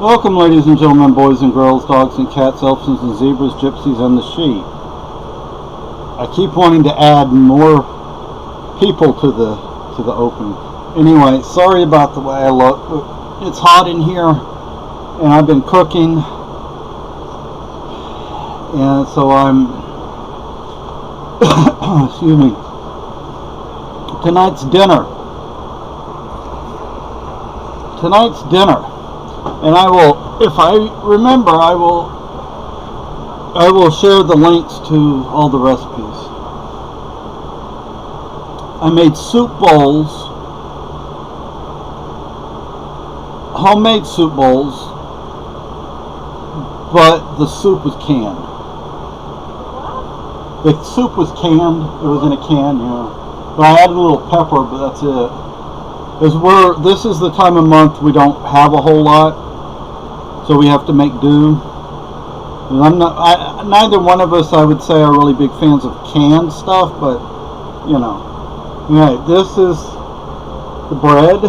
Welcome, ladies and gentlemen, boys and girls, dogs and cats, elephants and zebras, gypsies and the sheep. I keep wanting to add more people to the opening. Anyway, sorry about the way I look. It's hot in here, and I've been cooking, and so I'm excuse me. Tonight's dinner. And I will, if I remember, I will share the links to all the recipes. I made soup bowls, homemade soup bowls, but the soup was canned. The soup was canned. It was in a can, yeah. But I added a little pepper, but that's it. This is the time of month we don't have a whole lot, so we have to make do. And neither one of us, I would say, are really big fans of canned stuff, but you know. Alright, this is the bread.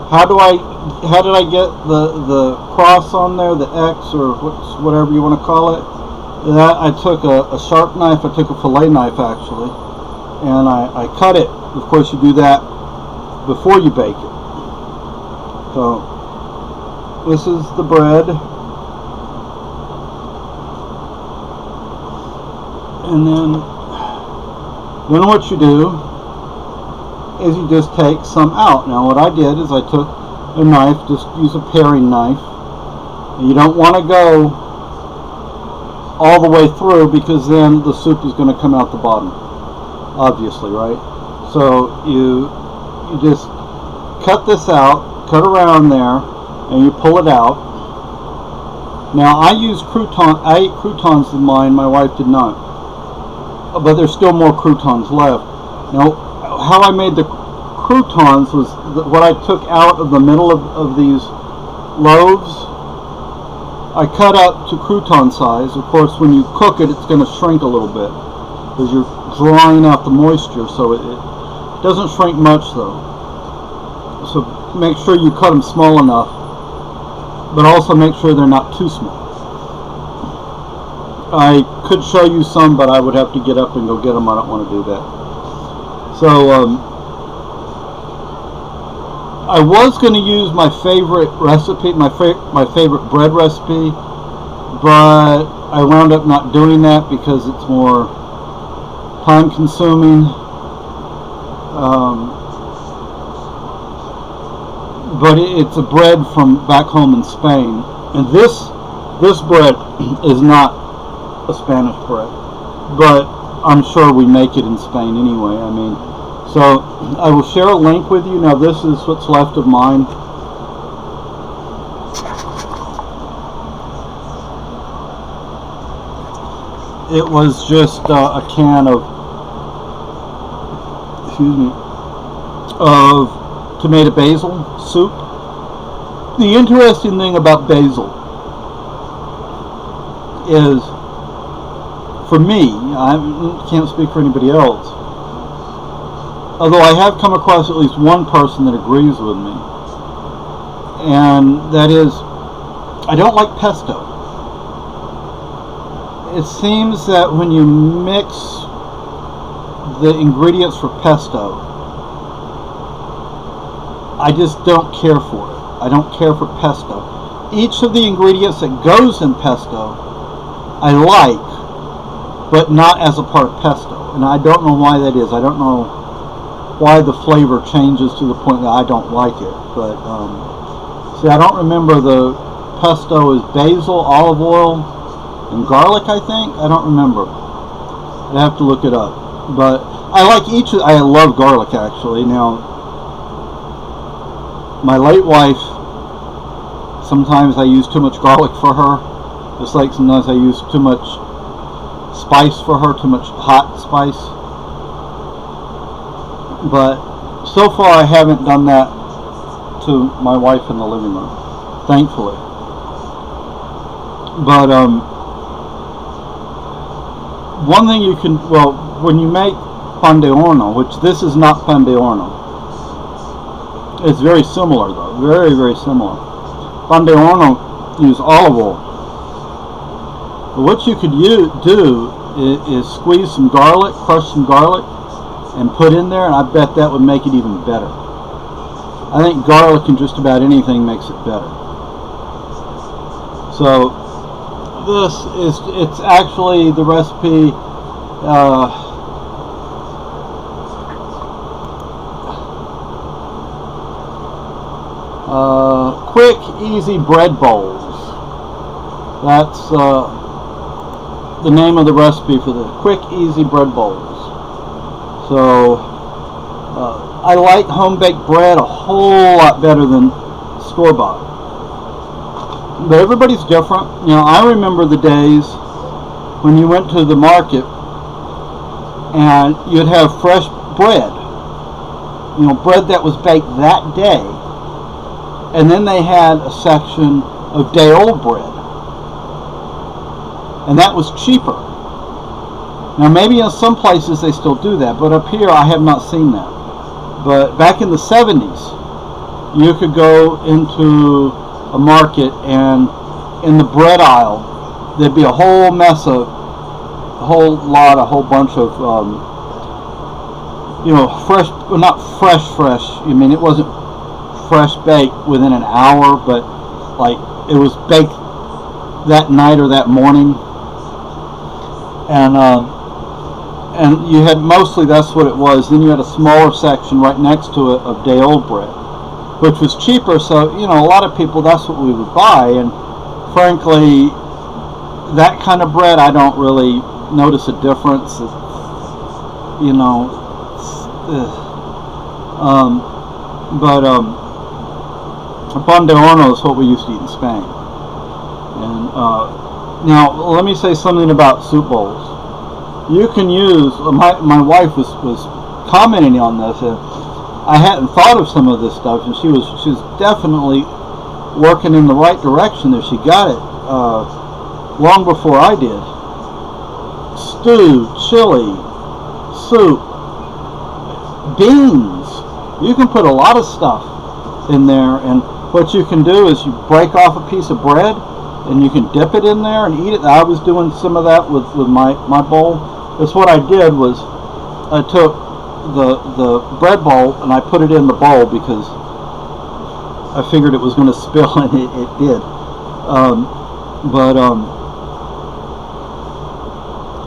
How did I get the cross on there, the X or whatever you want to call it? That I took a sharp knife. I took a fillet knife actually, and I cut it. Of course, you do that before you bake it. So this is the bread, and then what you do is you just take some out. Now what I did is I took a knife, just use a paring knife, and you don't want to go all the way through because then the soup is going to come out the bottom, obviously, right? So you just cut this out, cut around there, and you pull it out. Now I use croutons. I ate croutons in mine. My wife did not, but there's still more croutons left. Now, how I made the croutons was what I took out of the middle of these loaves. I cut up to crouton size. Of course, when you cook it, it's going to shrink a little bit because you're drawing out the moisture. So it doesn't shrink much though. So make sure you cut them small enough, but also make sure they're not too small. I could show you some, but I would have to get up and go get them. I don't want to do that. So I was going to use my favorite recipe, my favorite bread recipe, but I wound up not doing that because it's more time consuming. But it's a bread from back home in Spain, and this bread is not a Spanish bread, but I'm sure we make it in Spain anyway. I mean, so I will share a link with you. Now this is what's left of mine. It was just a can of tomato basil soup. The interesting thing about basil is, for me, I can't speak for anybody else, although I have come across at least one person that agrees with me, and that is, I don't like pesto. It seems that when you mix the ingredients for pesto, I just don't care for it. I don't care for pesto. Each of the ingredients that goes in pesto I like, but not as a part of pesto. And I don't know why that is. I don't know why the flavor changes to the point that I don't like it. But see, I don't remember, the pesto is basil, olive oil, and garlic, I think. I don't remember. I have to look it up. But I like each. I love garlic, actually. Now, my late wife, sometimes I use too much garlic for her, just like sometimes I use too much spice for her, too much hot spice. But so far I haven't done that to my wife in the living room, thankfully. But one thing you can, well, when you make pan de horno, which this is not pan de horno, it's very similar though, very, very similar. Pan de Horno use olive oil. But what you could do is squeeze some garlic, crush some garlic, and put in there, and I bet that would make it even better. I think garlic in just about anything makes it better. So it's actually the recipe. Quick, easy bread bowls. That's the name of the recipe for the quick, easy bread bowls. So I like home-baked bread a whole lot better than store-bought. But everybody's different. You know, I remember the days when you went to the market and you'd have fresh bread. You know, bread that was baked that day. And then they had a section of day-old bread. And that was cheaper. Now maybe in some places they still do that, but up here I have not seen that. But back in the 70s, you could go into a market and in the bread aisle there'd be a whole bunch of you know, fresh, well, not fresh, I mean, it wasn't fresh baked within an hour, but like it was baked that night or that morning. And you had mostly, that's what it was. Then you had a smaller section right next to it of day-old bread, which was cheaper. So, you know, a lot of people, that's what we would buy. And frankly, that kind of bread, I don't really notice a difference. You know, pan de horno is what we used to eat in Spain. And now, let me say something about soup bowls. You can use, my wife was commenting on this, and I hadn't thought of some of this stuff, and she was definitely working in the right direction there. She got it long before I did. Stew, chili, soup, beans. You can put a lot of stuff in there, and what you can do is you break off a piece of bread and you can dip it in there and eat it. I was doing some of that with my bowl. That's what I did, was I took the bread bowl and I put it in the bowl because I figured it was going to spill, and it did.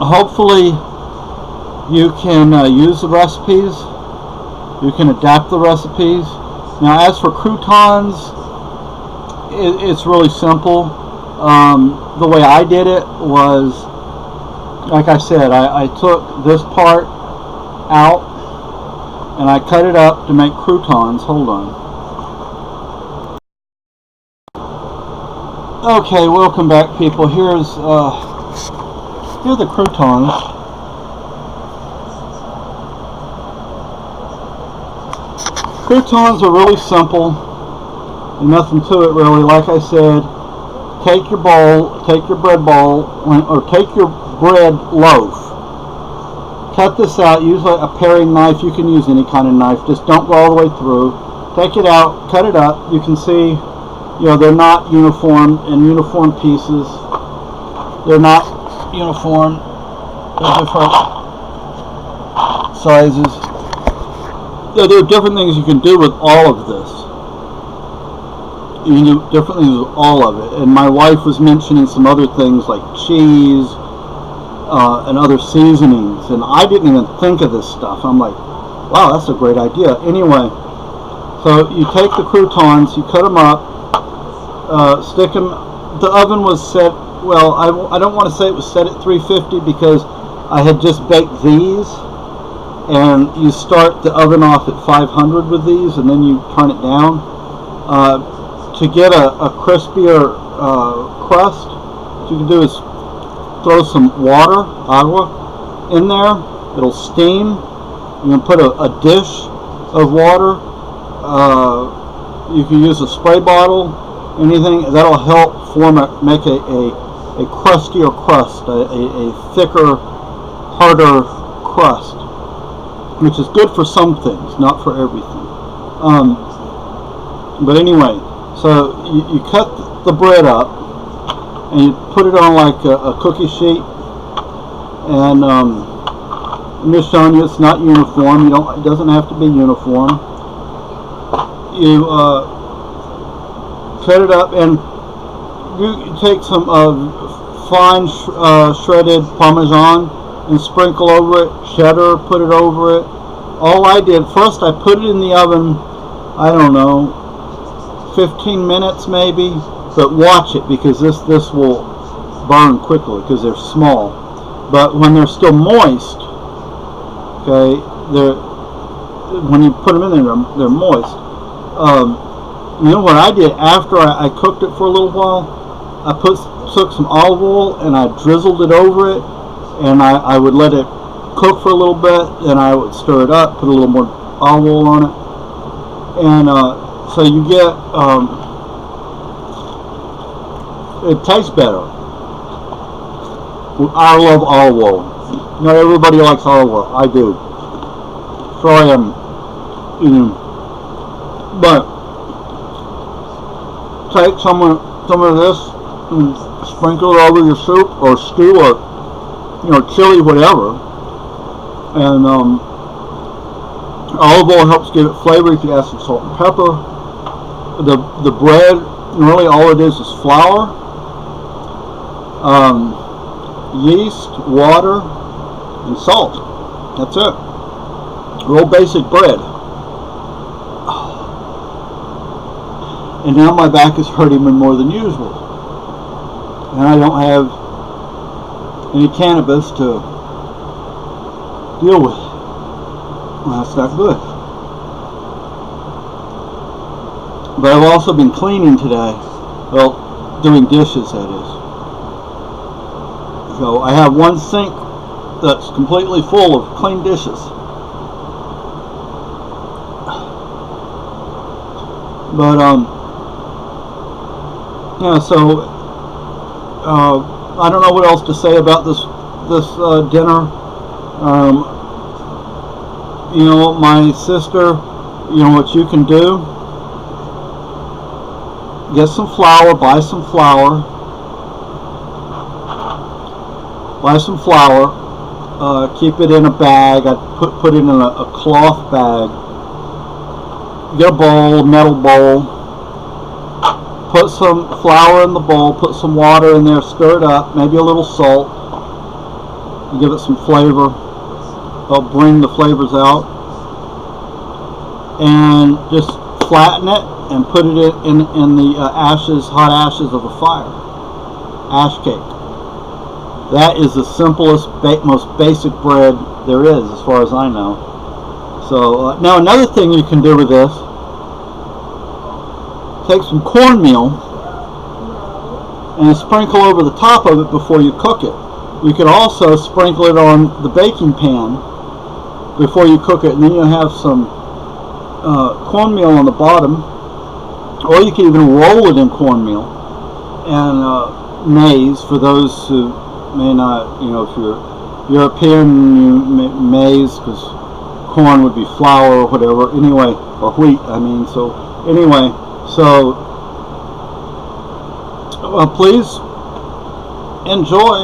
Hopefully you can use the recipes. You can adapt the recipes. Now, as for croutons, it's really simple. The way I did it was, like I said, I took this part out and I cut it up to make croutons. Hold on. Okay, welcome back, people. Here are the croutons. Croutons are really simple. There's nothing to it really. Like I said, take your bowl, take your bread bowl, or take your bread loaf. Cut this out. Use a paring knife. You can use any kind of knife. Just don't go all the way through. Take it out. Cut it up. You can see, you know, they're not uniform in uniform pieces. They're not uniform. They're different sizes. There are different things you can do with all of this. You can do different things with all of it. And my wife was mentioning some other things like cheese and other seasonings. And I didn't even think of this stuff. I'm like, wow, that's a great idea. Anyway, so you take the croutons, you cut them up, stick them. The oven was set, well, I don't want to say it was set at 350 because I had just baked these. And you start the oven off at 500 with these, and then you turn it down. To get a crispier crust, what you can do is throw some water, agua, in there. It'll steam. You can put a dish of water. You can use a spray bottle, anything. That'll help make a crustier crust, a thicker, harder crust, which is good for some things, not for everything. But anyway, So you cut the bread up and you put it on like a cookie sheet, and I'm just showing you it's not uniform. It doesn't have to be uniform. You cut it up, and you take some fine shredded Parmesan and sprinkle over it. Cheddar, put it over it. All I did first, I put it in the oven, I don't know, 15 minutes maybe, but watch it, because this will burn quickly because they're small. But when they're still moist, okay, when you put them in there, they're moist. You know what I did after I cooked it for a little while? I took some olive oil and I drizzled it over it, and I would let it cook for a little bit, and I would stir it up, put a little more olive oil on it, and so you get it tastes better. I love olive oil. Not everybody likes olive oil. I do. Sorry, but take some of this and sprinkle it over your soup or stew or chili, whatever. And olive oil helps give it flavor. You can add some salt and pepper. The bread, really all it is flour, yeast, water, and salt. That's it. Real basic bread. And now my back is hurting me more than usual, and I don't have any cannabis to deal with. Well, that's not good. But I've also been cleaning today. Well, doing dishes, that is. So I have one sink that's completely full of clean dishes. But yeah, so I don't know what else to say about this dinner. My sister, what you can do, get some flour, buy some flour, keep it in a bag. I put it in a cloth bag. Get a bowl, metal bowl, put some flour in the bowl, put some water in there, stir it up, maybe a little salt, give it some flavor. Help bring the flavors out, and just flatten it and put it in the hot ashes of a fire. Ash cake. That is the simplest, most basic bread there is, as far as I know. So now another thing you can do with this: take some cornmeal and sprinkle over the top of it before you cook it. You can also sprinkle it on the baking pan before you cook it, and then you'll have some cornmeal on the bottom, or you can even roll it in cornmeal and maize, for those who may not, if you're European, maize, because corn would be flour or whatever, anyway, or wheat, please enjoy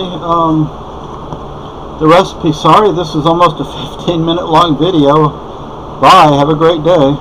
the recipe. Sorry, this is almost a 15-minute long video. Bye, have a great day.